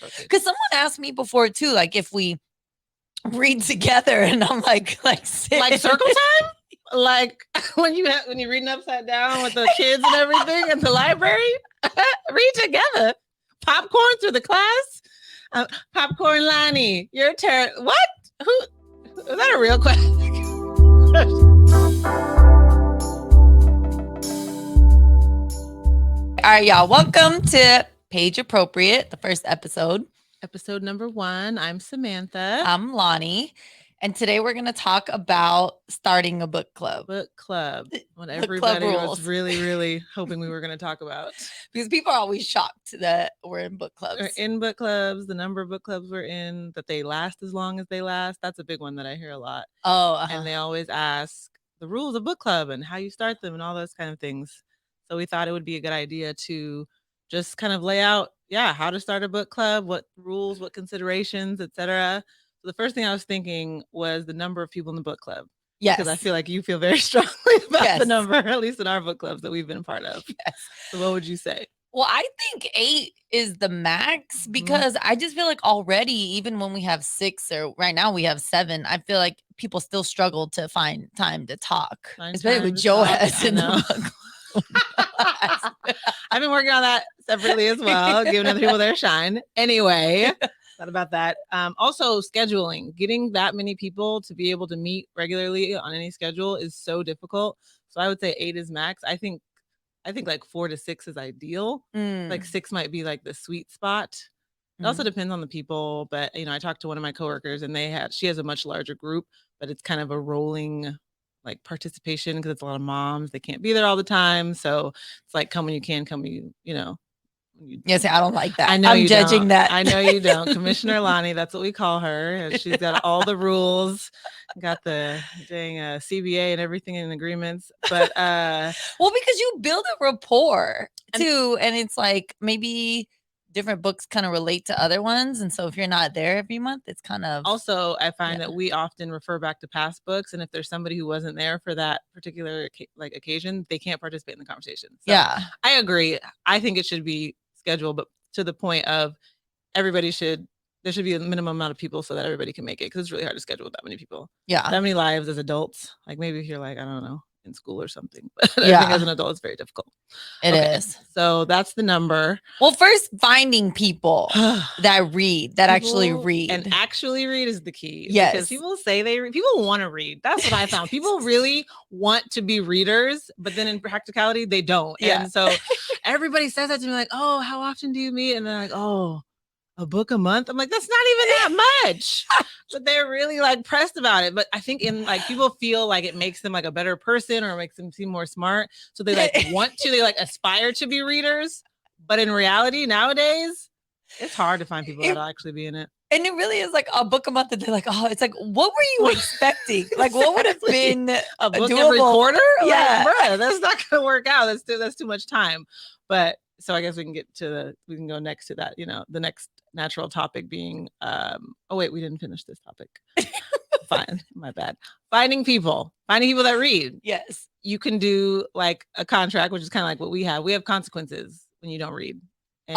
natural occasion. Because someone asked me before too, like if we read together, and I'm like circle time, like when you're reading upside down with the kids and everything at the library. Read together, popcorn through the class. Popcorn Lonnie, your turn. What? Who? Is that a real question? All right, y'all. Welcome to Page Appropriate, the first episode. Episode number 1. I'm Samantha. I'm Lonnie. And today we're going to talk about starting a book club. Book club. What everybody was really, really hoping we were going to talk about. Because people are always shocked that we're in book clubs. We're in book clubs, the number of book clubs we're in, that they last as long as they last. That's a big one that I hear a lot. Oh, uh-huh. And they always ask the rules of book club and how you start them and all those kind of things. So we thought it would be a good idea to just kind of lay out, how to start a book club, what rules, what considerations, etc. So the first thing I was thinking was the number of people in the book club. Yes. Because I feel like you feel very strongly about the number, at least in our book clubs that we've been a part of. Yes. So what would you say? Well, I think 8 is the max because I just feel like already, even when we have 6 or right now we have 7, I feel like people still struggle to find time to talk, especially with Joaz in the book club. I've been working on that separately as well, giving other people their shine. Anyway, thought about that. Also, scheduling, getting that many people to be able to meet regularly on any schedule is so difficult. So I would say 8 is max. I think like 4 to 6 is ideal. Like 6 might be like the sweet spot. It also depends on the people, but I talked to one of my coworkers and she has a much larger group, but it's kind of a rolling like participation because it's a lot of moms. They can't be there all the time. So it's like, come when you can, come when Yes, I don't like that. I know I'm judging that. I know you don't. Commissioner Lonnie, that's what we call her. She's got all the rules, got the dang CBA and everything in agreements. But well, because you build a rapport too, and it's like maybe different books kind of relate to other ones, and so if you're not there every month, it's kind of also I find that we often refer back to past books, and if there's somebody who wasn't there for that particular like occasion, they can't participate in the conversation. So I agree. I think it should be scheduled, but to the point of there should be a minimum amount of people so that everybody can make it, because it's really hard to schedule with that many people. That many lives as adults. Like maybe if you're like, I don't know, in school or something, but I think as an adult it's very difficult. It is. So that's the number. Well, first finding people that actually read is the key. Yes, because people say people want to read. That's what I found. People really want to be readers, but then in practicality they don't. And so everybody says that to me, like, oh, how often do you meet? And they're like, oh, a book a month. I'm like, that's not even that much. But they're really like pressed about it. But I think people feel like it makes them like a better person or makes them seem more smart. So they they aspire to be readers. But in reality, nowadays, it's hard to find people that'll actually be in it. And it really is like a book a month, and they're like, oh, it's like, what were you expecting? Like, what would have been a book doable? Every quarter? Yeah, like, bruh, that's not gonna work out. That's too much time. But so I guess we can go next to that, the next natural topic being, oh wait, we didn't finish this topic. Fine, my bad. Finding people that read. Yes. You can do like a contract, which is kind of like what we have. We have consequences when you don't read. And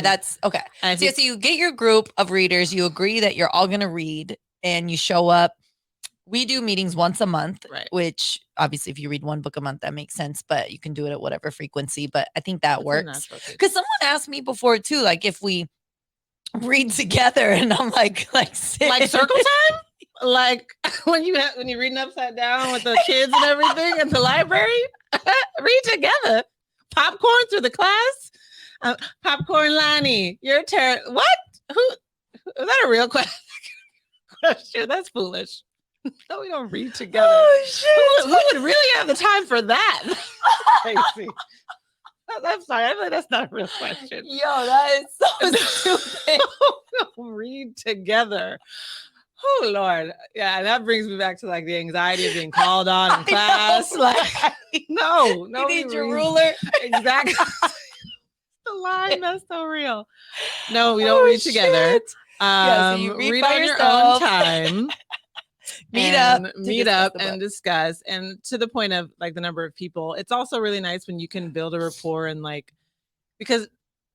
that's okay. So you get your group of readers, you agree that you're all going to read, and you show up. We do meetings once a month, right? Which obviously if you read one book a month, that makes sense, but you can do it at whatever frequency. But I think that works. Because someone asked me before too, like if we read together, and I'm like circle time? Like when you're reading upside down with the kids and everything at the library? Read together. Popcorn through the class? Popcorn Lonnie, your turn. What? Who? Is that a real question? That's foolish. No, we don't read together. Oh, shit. Who would really have the time for that? Crazy. I'm sorry. I feel like that's not a real question. Yo, that is so stupid. Read together. Oh, Lord. Yeah, that brings me back to like the anxiety of being called on in class. No. You need your ruler. Exactly. The line, that's so real. No, we don't read together. So you read by on yourself. Your own time. meet up and discuss. And to the point of like the number of people, it's also really nice when you can build a rapport and like, because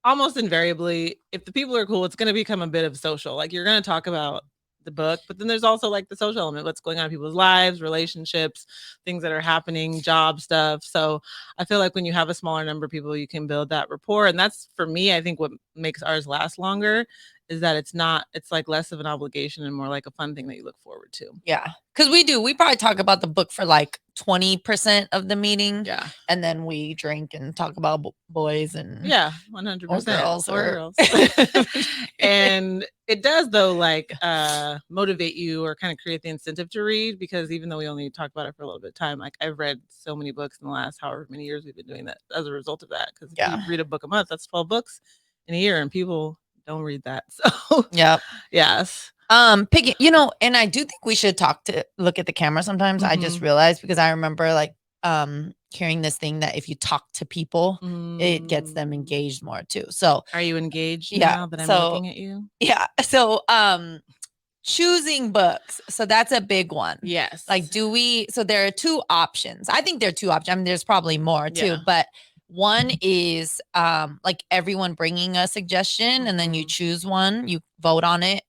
almost invariably, if the people are cool, it's going to become a bit of social. Like you're going to talk about the book, but then there's also like the social element, what's going on in people's lives, relationships, things that are happening, job stuff. So I feel like when you have a smaller number of people, you can build that rapport. And that's, for me, I think what makes ours last longer is that it's like less of an obligation and more like a fun thing that you look forward to. Yeah. Because we probably talk about the book for like 20% of the meeting. Yeah. And then we drink and talk about boys and 100%. or girls or girls. And it does though, like motivate you or kind of create the incentive to read, because even though we only talk about it for a little bit of time, like I've read so many books in the last however many years we've been doing that as a result of that. Because if you read a book a month, that's 12 books in a year, and people don't read that. So yes. Picking, and I do think we should look at the camera sometimes. I just realized, because I remember like hearing this thing that if you talk to people, it gets them engaged more too. So are you engaged now that I'm looking at you? Yeah. So choosing books. So that's a big one. Yes. Like so there are two options. I think there are two options. I mean, there's probably more too, but one is like everyone bringing a suggestion and then you choose one, you vote on it.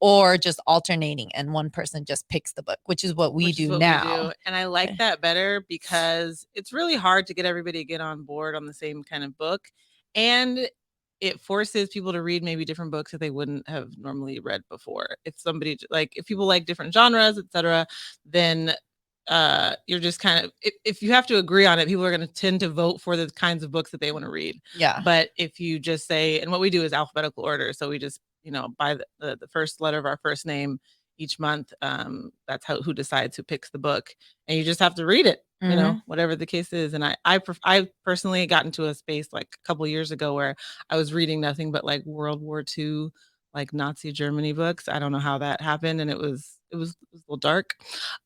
Or just alternating and one person just picks the book, which is what we do now. And I like that better, because it's really hard to get everybody to get on board on the same kind of book, and it forces people to read maybe different books that they wouldn't have normally read before. If people like different genres, etc., then you're just kind of, if you have to agree on it, people are going to tend to vote for the kinds of books that they want to read. Yeah. But if you just say, and what we do is alphabetical order, so we just by the first letter of our first name each month, that's who decides who picks the book, and you just have to read it, whatever the case is. And I personally got into a space like a couple years ago where I was reading nothing but like World War II, like Nazi Germany books. I don't know how that happened, and it was a little dark.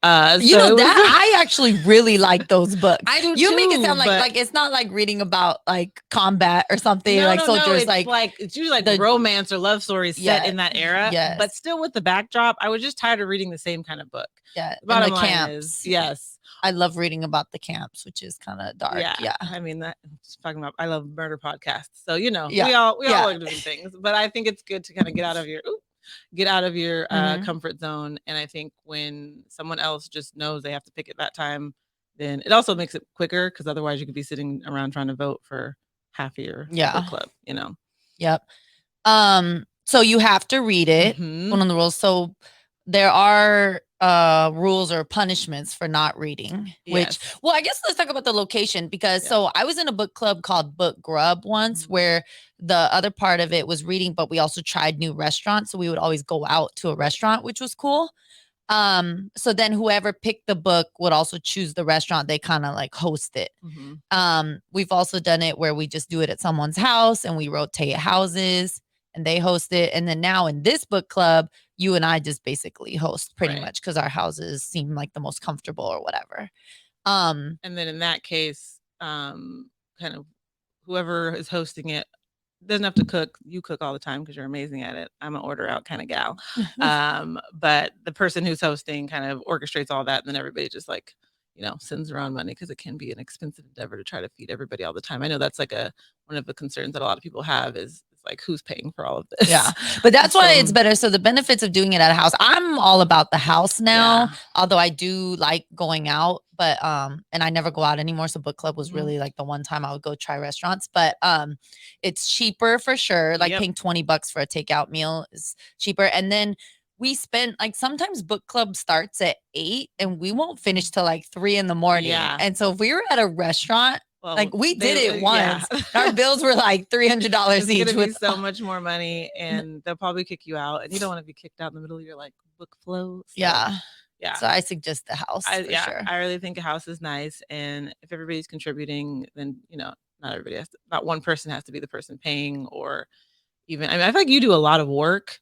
I actually really like those books. I do you too, make it sound like it's not like reading about like combat or something, soldiers. It's usually like the romance or love stories set in that era. Yes. But still with the backdrop, I was just tired of reading the same kind of book. Yeah. The bottom line camps. Yes. I love reading about the camps, which is kind of dark. Yeah. I mean, I love murder podcasts. So, we all like different things, but I think it's good to kind of get out of your comfort zone. And I think when someone else just knows they have to pick at that time, then it also makes it quicker, because otherwise you could be sitting around trying to vote for half of your book club, Yep. So you have to read it. One of the rules. So there are rules or punishments for not reading, which, I guess let's talk about the location, because so I was in a book club called Book Grub once, where the other part of it was reading, but we also tried new restaurants. So we would always go out to a restaurant, which was cool. So then whoever picked the book would also choose the restaurant. They kind of like host it. We've also done it where we just do it at someone's house and we rotate houses and they host it. And then now in this book club, you and I just basically host pretty much, because our houses seem like the most comfortable or whatever. And then in that case, kind of whoever is hosting it doesn't have to cook. You cook all the time because you're amazing at it. I'm an order out kind of gal. But the person who's hosting kind of orchestrates all that, and then everybody just like, sends around money, because it can be an expensive endeavor to try to feed everybody all the time. I know that's like one of the concerns that a lot of people have is like, who's paying for all of this? Yeah. But that's why it's better. So the benefits of doing it at a house, I'm all about the house now, although I do like going out, but, and I never go out anymore. So book club was really like the one time I would go try restaurants, but, it's cheaper for sure. Like paying $20 for a takeout meal is cheaper. And then we spend like, sometimes book club starts at 8 and we won't finish till like 3 a.m. Yeah. And so if we were at a restaurant, like we did it once. Our bills were like $300 each. It's gonna be so much more money, and they'll probably kick you out, and you don't want to be kicked out in the middle of your like book flow. So, yeah. So I suggest the house. Sure. I really think a house is nice, and if everybody's contributing, then not one person has to be the person paying, or even. I mean, I feel like you do a lot of work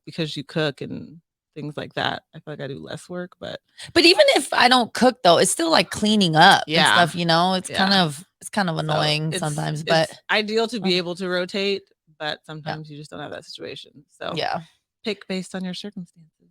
because you cook and things like that. I feel like I do less work, but even if I don't cook though, it's still like cleaning up and stuff, it's kind of annoying sometimes, but it's ideal to be able to rotate, but sometimes you just don't have that situation. So pick based on your circumstances.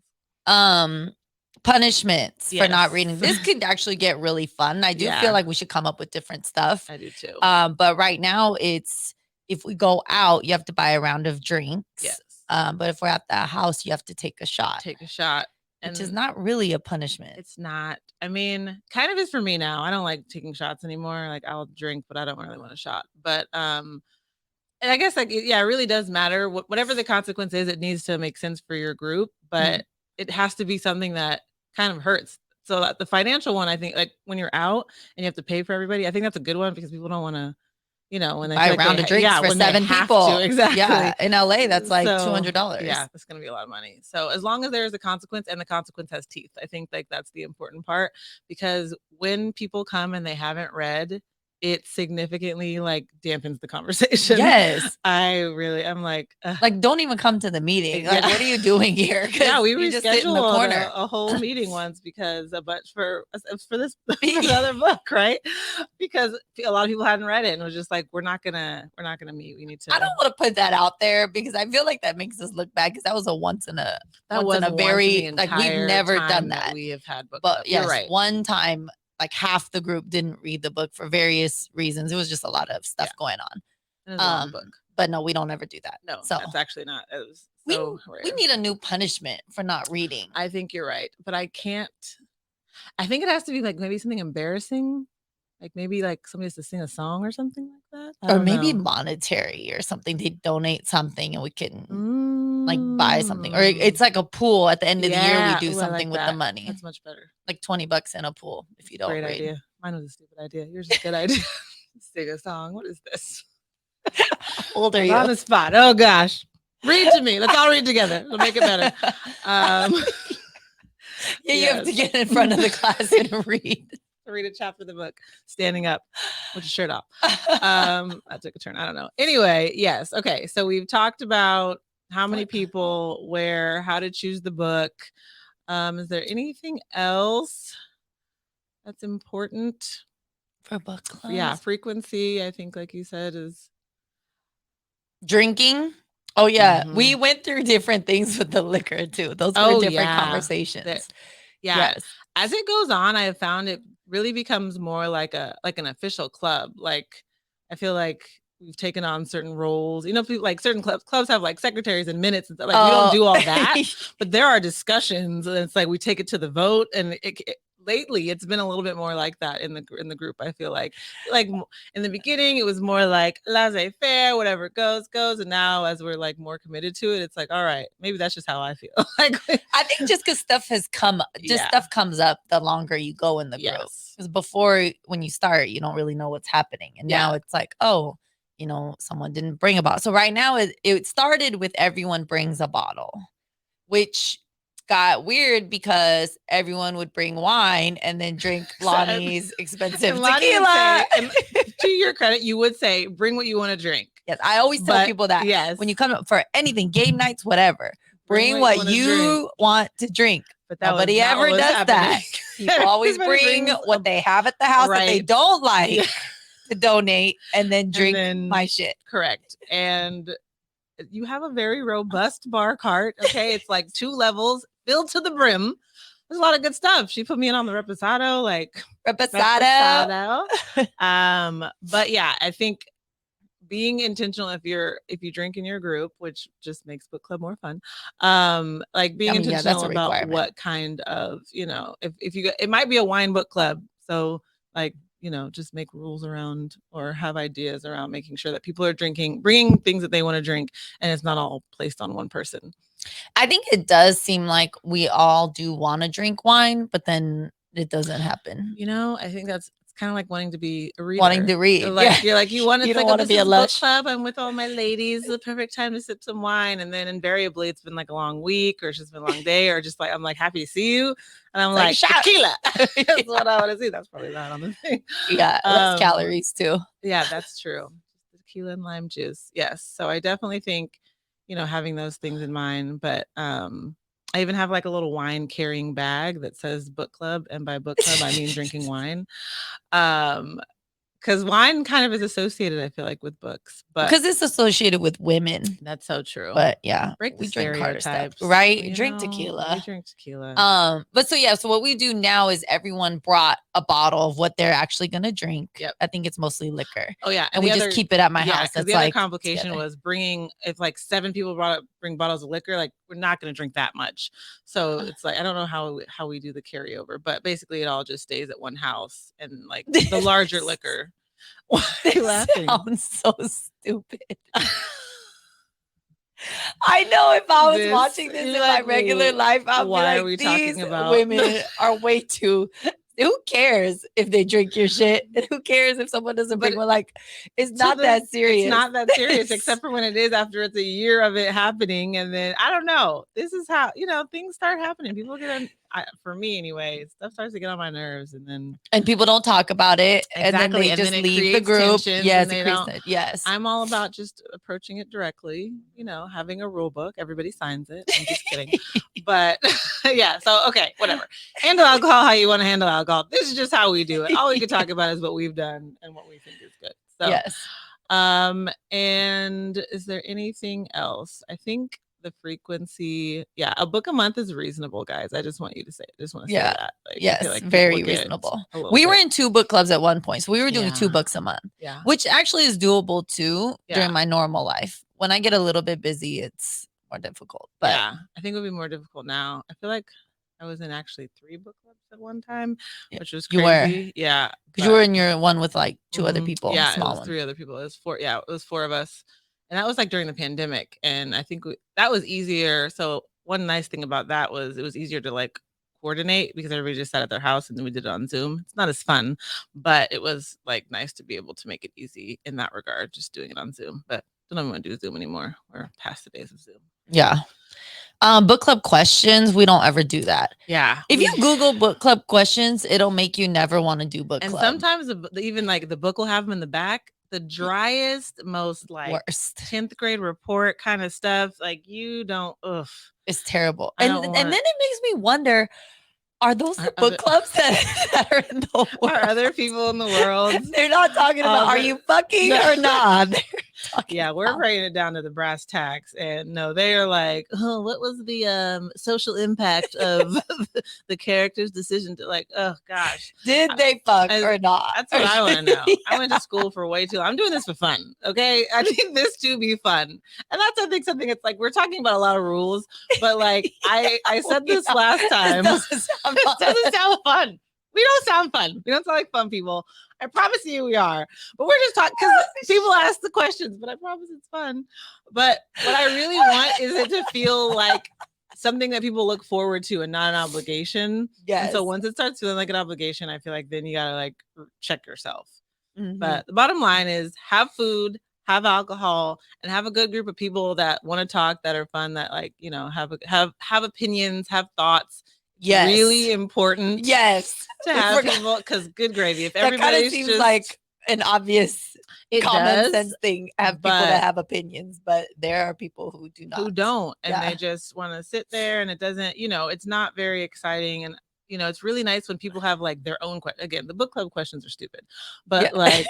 Punishments for not reading. This could actually get really fun. I do feel like we should come up with different stuff. I do too. But right now it's if we go out, you have to buy a round of drinks. Yes. But if we're at the house, you have to take a shot. Which is not really a punishment. It's not. I mean, kind of is for me now. I don't like taking shots anymore. Like I'll drink, but I don't really want a shot. But and I guess like yeah, it really does matter. Whatever the consequence is, it needs to make sense for your group, but it has to be something that kind of hurts. So that the financial one, I think, like when you're out and you have to pay for everybody, I think that's a good one because people don't want to, when they buy a round of drinks for 7 people. Exactly. Yeah, in LA, that's like $200. Yeah, that's gonna be a lot of money. So as long as there's a consequence and the consequence has teeth, I think like that's the important part because when people come and they haven't read, it significantly like dampens the conversation. Yes. I'm like don't even come to the meeting. Like, what are you doing here? Yeah, we rescheduled a whole meeting once because a bunch for this other book, right? Because a lot of people hadn't read it and was just like, we're not gonna meet. We need to. I don't want to put that out there because I feel like that makes us look bad because that was a once in a very like we've never done that. We have had book, but yes, right. One time. Like half the group didn't read the book for various reasons. It was just a lot of stuff going on. It was a long book. But no, we don't ever do that. No, so that's actually not. It was so we need a new punishment for not reading. I think you're right, but I can't. I think it has to be like maybe something embarrassing, like maybe like somebody has to sing a song or something like that, or maybe monetary or something. They donate something and we can like buy something, or it's like a pool at the end of the year. We do something with the money. That's much better. Like $20 in a pool if you don't read. Great idea. Mine was a stupid idea. Yours is a good idea. Sing a song. What is this? How old are you? On the spot. Oh gosh. Read to me. Let's all read together. It'll make it better. You have to get in front of the class and read. Read a chapter of the book standing up with your shirt off. I took a turn. I don't know. Anyway, yes. Okay. So we've talked about how many people, where, how to choose the book. Is there anything else that's important for book club? Yeah, frequency, I think, like you said, is drinking. Oh yeah, we went through different things with the liquor too. Those were different conversations. Yes. As it goes on, I have found it really becomes more like an official club. Like I feel like we've taken on certain roles. Like certain clubs have like secretaries and minutes and stuff. Like we don't do all that, but there are discussions, and it's like we take it to the vote. And lately, it's been a little bit more like that in the group. I feel like in the beginning, it was more like laissez-faire, whatever goes, and now as we're like more committed to it, it's like, all right, maybe that's just how I feel. Like I think just because stuff has stuff comes up the longer you go in the group. Because before, when you start, you don't really know what's happening, and now it's like, oh. Someone didn't bring a bottle. So right now it started with everyone brings a bottle, which got weird because everyone would bring wine and then drink Lonnie's expensive tequila. And to your credit, you would say, bring what you want to drink. Yes, I always tell people that. Yes. When you come up for anything, game nights, whatever, bring what you want to drink. But nobody ever does that. People always bring what they have at the house that they don't like. To donate and then drink my shit. Correct. And you have a very robust bar cart. Okay. It's like 2 levels filled to the brim. There's a lot of good stuff. She put me in on the reposado, reposado. But yeah, I think being intentional if you drink in your group, which just makes book club more fun. Like being intentional about what kind of, if you it might be a wine book club. So like just make rules around or have ideas around making sure that people are bringing things that they want to drink, and it's not all placed on one person. I think it does seem like we all do want to drink wine, but then it doesn't happen. I think that's kind of like wanting to be a reader. Wanting to read. You're like, you want to like, be a book club. I'm with all my ladies. The perfect time to sip some wine. And then invariably it's been like a long week, or it's just been a long day, or just like, I'm like happy to see you. And I'm like tequila. That's what I want to see. That's probably not on the thing. Yeah. Less calories too. Yeah, that's true. Tequila and lime juice. Yes. So I definitely think, having those things in mind, but, I even have like a little wine carrying bag that says book club. And by book club, I mean drinking wine. Because Because wine kind of is associated, I feel like, with books, but because it's associated with women. That's so true. But yeah, break the we drink harder stuff, stereotypes, right? you Drink know? tequila. We drink tequila. But so yeah, so what we do now is everyone brought a bottle of what they're actually gonna drink. Yep. I think it's mostly liquor. Oh yeah, and we just keep it at my house. Because the other complication was bringing. If like 7 people bring bottles of liquor, like we're not going to drink that much. So it's like I don't know how we do the carryover, but basically it all just stays at one house and like the larger liquor. Why are you laughing? Sounds so stupid. I know if I was watching this in my regular life, I'd be like, these women are way too. Who cares if they drink your shit? And who cares if someone doesn't bring one? Like, it's not that serious. It's not that serious, except for when it is after it's a year of it happening. And then I don't know. This is how, things start happening. People get on, for me anyway, stuff starts to get on my nerves. And people don't talk about it. Exactly. And then they just leave the group. Yes. I'm all about just approaching it directly, having a rule book. Everybody signs it. I'm just kidding. But yeah. So, okay, whatever. Handle alcohol how you want to handle alcohol. This is just how we do it. All we can talk about is what we've done and what we think is good. So, yes. And is there anything else? I think the frequency, a book a month is reasonable, guys. I just want you to say, say that. Like, yes, like very reasonable. We were in 2 book clubs at one point, so we were doing 2 books a month. Yeah, which actually is doable too during my normal life. When I get a little bit busy, it's more difficult. But I think it would be more difficult now. I feel like I was in actually 3 book clubs at one time, which was crazy. You were, yeah, because you were in your one with like 2 other people. Yeah, small it was 3 other people. It was 4. Yeah, it was 4 of us. And that was like during the pandemic. And I think that was easier. So one nice thing about that was it was easier to like coordinate because everybody just sat at their house and then we did it on Zoom. It's not as fun, but it was like nice to be able to make it easy in that regard, just doing it on Zoom. But I don't even want to do Zoom anymore. We're past the days of Zoom. Yeah. Book club questions, we don't ever do that. Yeah. If you Google book club questions, it'll make you never want to do book club. And sometimes even like the book will have them in the back. The driest, most like worst 10th grade report kind of stuff. Like you don't, it's terrible. And then it makes me wonder, are those the book clubs that are in the world? Are other people in the world? They're not talking about, are you fucking or not? We're bringing it down to the brass tacks. And no, they are like, oh, what was the social impact of the character's decision to like, oh gosh. Did they fuck or not? That's what I want to know. I went to school for way too long. I'm doing this for fun. Okay. I need this to be fun. And that's, I think, something it's like, we're talking about a lot of rules, but like, I said this last time. It doesn't sound fun. We don't sound fun. We don't sound like fun people. I promise you we are. But we're just talking because people ask the questions, but I promise it's fun. But what I really want is it to feel like something that people look forward to and not an obligation. Yes. And so once it starts feeling like an obligation, I feel like then you got to like check yourself. Mm-hmm. But the bottom line is have food, have alcohol, and have a good group of people that want to talk, that are fun, that like, have opinions, have thoughts. Yes. Really important. Yes. To have people, because good gravy. If everybody seems just like an obvious common sense thing, have people that have opinions, but there are people who do not. Who don't. And they just want to sit there and it doesn't, it's not very exciting. And it's really nice when people have like their own again, the book club questions are stupid. But like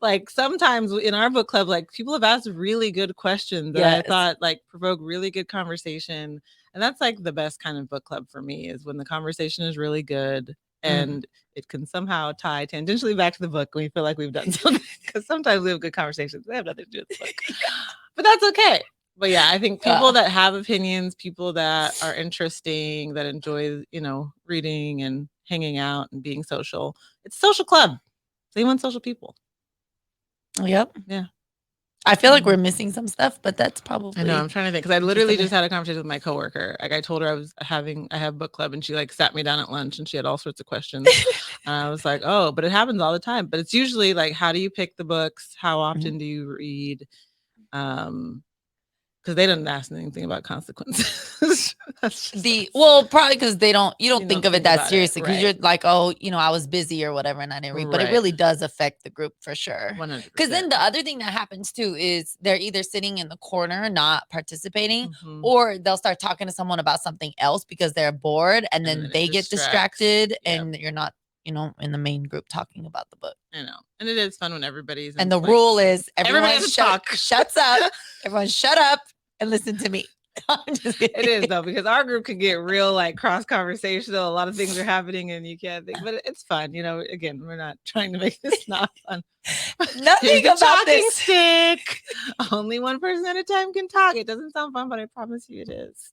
like sometimes in our book club, like people have asked really good questions that I thought like provoke really good conversation. And that's like the best kind of book club for me, is when the conversation is really good and it can somehow tie tangentially back to the book when we feel like we've done something. Because sometimes we have good conversations. They have nothing to do with the book. But that's okay. But yeah, I think people that have opinions, people that are interesting, that enjoy, reading and hanging out and being social. It's a social club. So you want social people. Yep. Yeah. I feel like we're missing some stuff, but that's probably. I know. I'm trying to think, because I literally just had a conversation with my coworker. Like I told her I have book club, and she like sat me down at lunch and she had all sorts of questions. And I was like, oh, but it happens all the time. But it's usually like, how do you pick the books? How often do you read? Because they didn't ask anything about consequences. Probably because you don't think of it that seriously, because you're like, oh, I was busy or whatever and I didn't read. But it really does affect the group for sure. 100%. Because then the other thing that happens too is they're either sitting in the corner not participating, or they'll start talking to someone about something else because they're bored, and then they get distracted and you're not in the main group talking about the book. I know. And it is fun when everybody's and the rule is everyone has to talk. Shuts up. Everyone shut up and listen to me. It is though, because our group can get real like cross conversational. A lot of things are happening and you can't think, but it's fun. Again, we're not trying to make this not fun. Nothing about talking this stick. Only one person at a time can talk. It doesn't sound fun, but I promise you it is.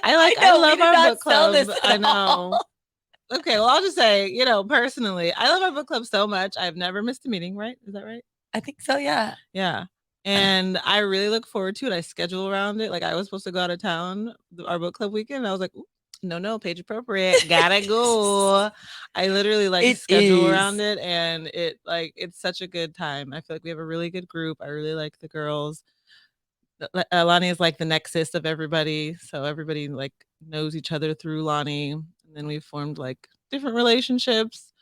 I love our book club. I know. Okay, well, I'll just say, personally, I love our book club so much. I've never missed a meeting, right? Is that right? I think so, yeah. Yeah. And I really look forward to it. I schedule around it. Like I was supposed to go out of town, our book club weekend. And I was like, no, page appropriate. Gotta go. I literally schedule around it. And it's such a good time. I feel like we have a really good group. I really like the girls. Lonnie is like the nexus of everybody. So everybody knows each other through Lonnie. And then we formed different relationships.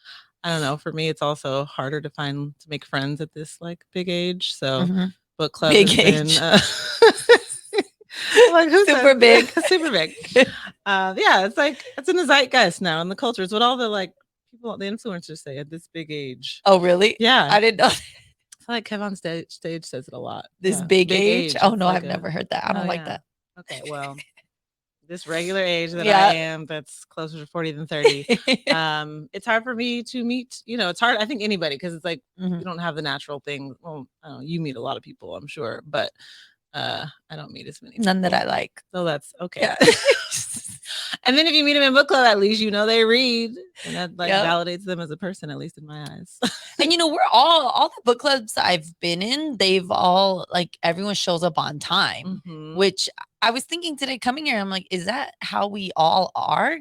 I don't know. For me, it's also harder to make friends at this big age. So book club big age. Super big. Super big. Yeah, it's in the zeitgeist now in the culture. It's what all the people, the influencers say at this big age. Oh, really? Yeah. I didn't know. I feel like Kev on stage says it a lot. This big age? Oh, no, I've never heard that. I don't like that. Okay, well, this regular age that I am, that's closer to 40 than 30. It's hard for me to meet, it's hard. I think anybody, because it's you don't have the natural thing. Well, I don't know, you meet a lot of people, I'm sure, but I don't meet as many. None that I like. So that's okay. Yeah. And then if you meet them in book club, at least they read, and that validates them as a person, at least in my eyes. And we're all the book clubs I've been in, they've all everyone shows up on time, which I was thinking today coming here, I'm like, is that how we all are?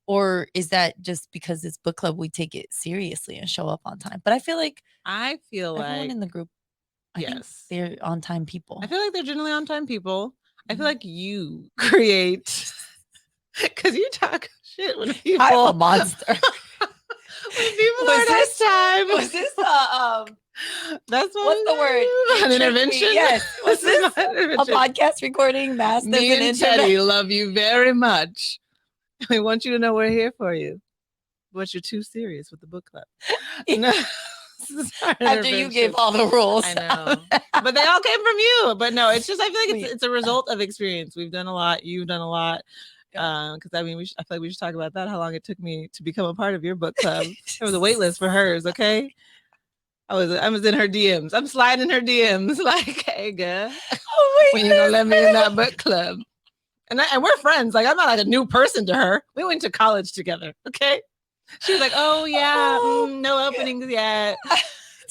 Or is that just because it's book club, we take it seriously and show up on time? But I feel like everyone in the group, I think they're on time people. I feel like they're generally on time people. I feel like you create, because you talk shit when people. I'm a monster. When people are on time. Was this that's what's the word? An intervention? Yes. Was this a podcast recording? Me and Teddy love you very much. We want you to know we're here for you. But you're too serious with the book club. No. After you gave all the rules. I know. But they all came from you. But no, it's just, I feel like it's a result of experience. We've done a lot. You've done a lot. Because I feel like we should talk about that. How long it took me to become a part of your book club. There was a wait list for hers. Okay. I was in her DMs. I'm sliding her DMs like, hey, girl, when you gonna let me in that book club? And we're friends. I'm not a new person to her. We went to college together. Okay. She was like, oh yeah, no openings yet.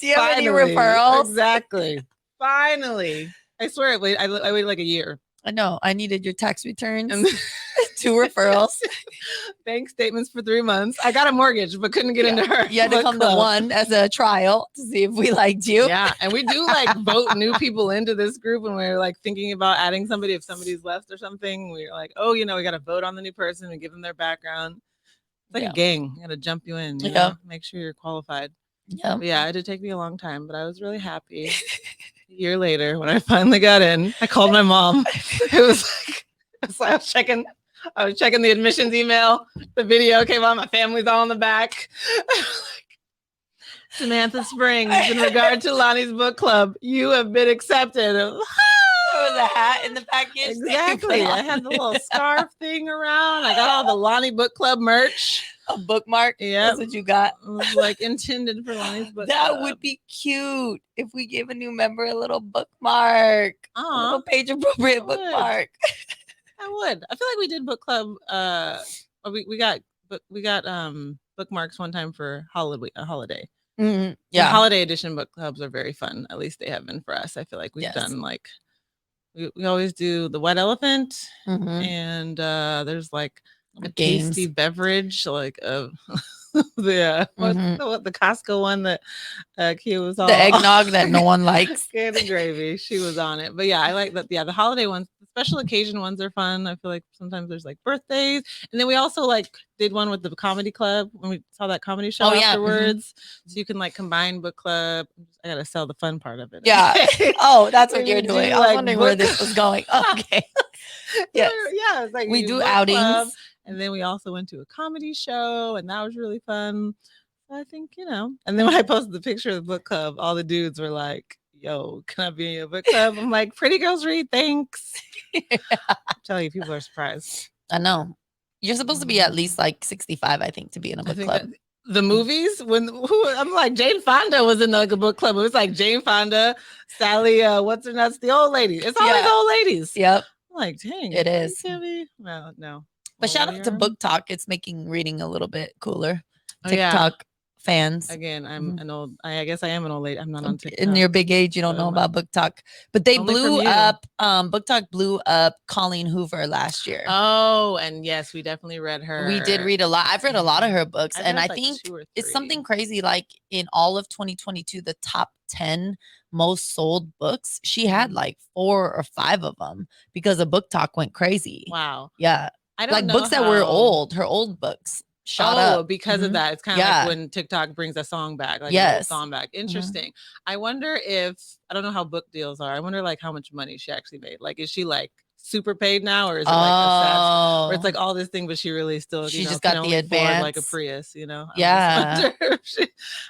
Do you have any referrals? Exactly. Finally. I swear I waited a year. I know. I needed your tax returns. 2 referrals. Bank statements for 3 months. I got a mortgage, but couldn't get into her. You had to come to one as a trial to see if we liked you. Yeah. And we do vote new people into this group when we're thinking about adding somebody. If somebody's left or something, we're like, oh, we got to vote on the new person and give them their background. It's like a gang. You got to jump you in. Make sure you're qualified. Yeah. It did take me a long time, but I was really happy. A year later, when I finally got in, I called my mom. It was I was checking the admissions email. The video came on. My family's all in the back. Samantha Springs, in regard to Lonnie's book club, you have been accepted. There was a hat in the package. Exactly. I had the little scarf thing around. I got all the Lonnie book club merch. A bookmark. Yeah, that's what you got. It was intended for Lonnie's book club. That would be cute if we gave a new member a little bookmark. A little page appropriate bookmark. I would. I feel like we did book club. We got bookmarks one time for a holiday. Mm-hmm. Yeah, and holiday edition book clubs are very fun. At least they have been for us. I feel like we've done we always do the white elephant, and there's a tasty beverage of the the Costco one that Kia was on. The eggnog that no one likes. Candy gravy. She was on it. But yeah, I like that. Yeah, the holiday ones, the special occasion ones are fun. I feel like sometimes there's birthdays. And then we also did one with the comedy club when we saw that comedy show afterwards. So you can combine book club. I gotta sell the fun part of it. Yeah. Oh, that's what you're doing. I was wondering where this was going. Okay. Yes. Yeah. It's we do outings. Club. And then we also went to a comedy show, and that was really fun. I think, and then when I posted the picture of the book club, all the dudes were like, yo, can I be in your book club? I'm like, pretty girls read, thanks. I'm telling you, people are surprised. I know. You're supposed to be at least like 65, I think, to be in a book club. The movies, I'm like, Jane Fonda was in like a book club. It was like Jane Fonda, Sally, what's her nuts, the old lady. It's all these old ladies. Yep. I'm like, dang. It is. Well, no. But shout out to BookTok. It's making reading a little bit cooler. TikTok fans. Again, I'm an old, I guess I am an old lady. I'm not on TikTok. In your big age, you don't know about BookTok. But they blew up, BookTok blew up Colleen Hoover last year. Oh, and yes, we definitely read her. We did read a lot. I've read a lot of her books. And I think it's something crazy. Like in all of 2022, the top 10 most sold books, she had like 4 or 5 of them because the BookTok went crazy. Wow. Yeah. I don't like know books that were old, her old books. Shot up because of that. It's kind of like when TikTok brings a song back, like an old song back. Interesting. I wonder if, I don't know how book deals are. I wonder like how much money she actually made. Like, is she like super paid now, or is it like a sad, or it's like all this thing, but she really still, she just got the advance, like a Prius, Yeah.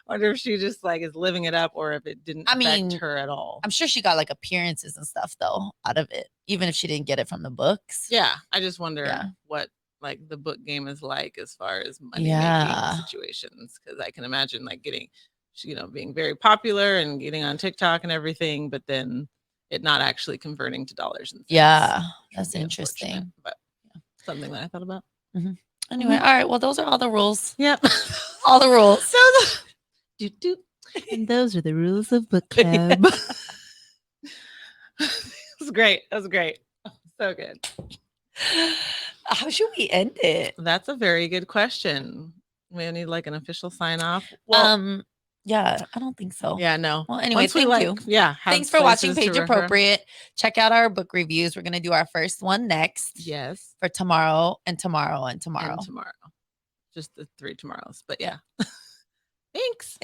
Wonder if she just like is living it up, or if it didn't affect her at all. I'm sure she got like appearances and stuff though out of it, even if she didn't get it from the books. Yeah, I just wonder what like the book game is like as far as money making situations, because I can imagine like getting, being very popular and getting on TikTok and everything, but then it not actually converting to dollars and cents. Yeah, that's interesting. But something that I thought about. Anyway, all right. Well, those are all the rules. Yep, all the rules. And those are the rules of book club. It was great. That was great. So good. How should we end it? That's a very good question. We need like an official sign off. Well, yeah, I don't think so. Yeah, no. Well, anyway, thank you. Yeah. Thanks for watching Page Appropriate. Check out our book reviews. We're going to do our first one next. Yes. For tomorrow and tomorrow and tomorrow. And tomorrow. Just the 3 tomorrows. But yeah. Thanks.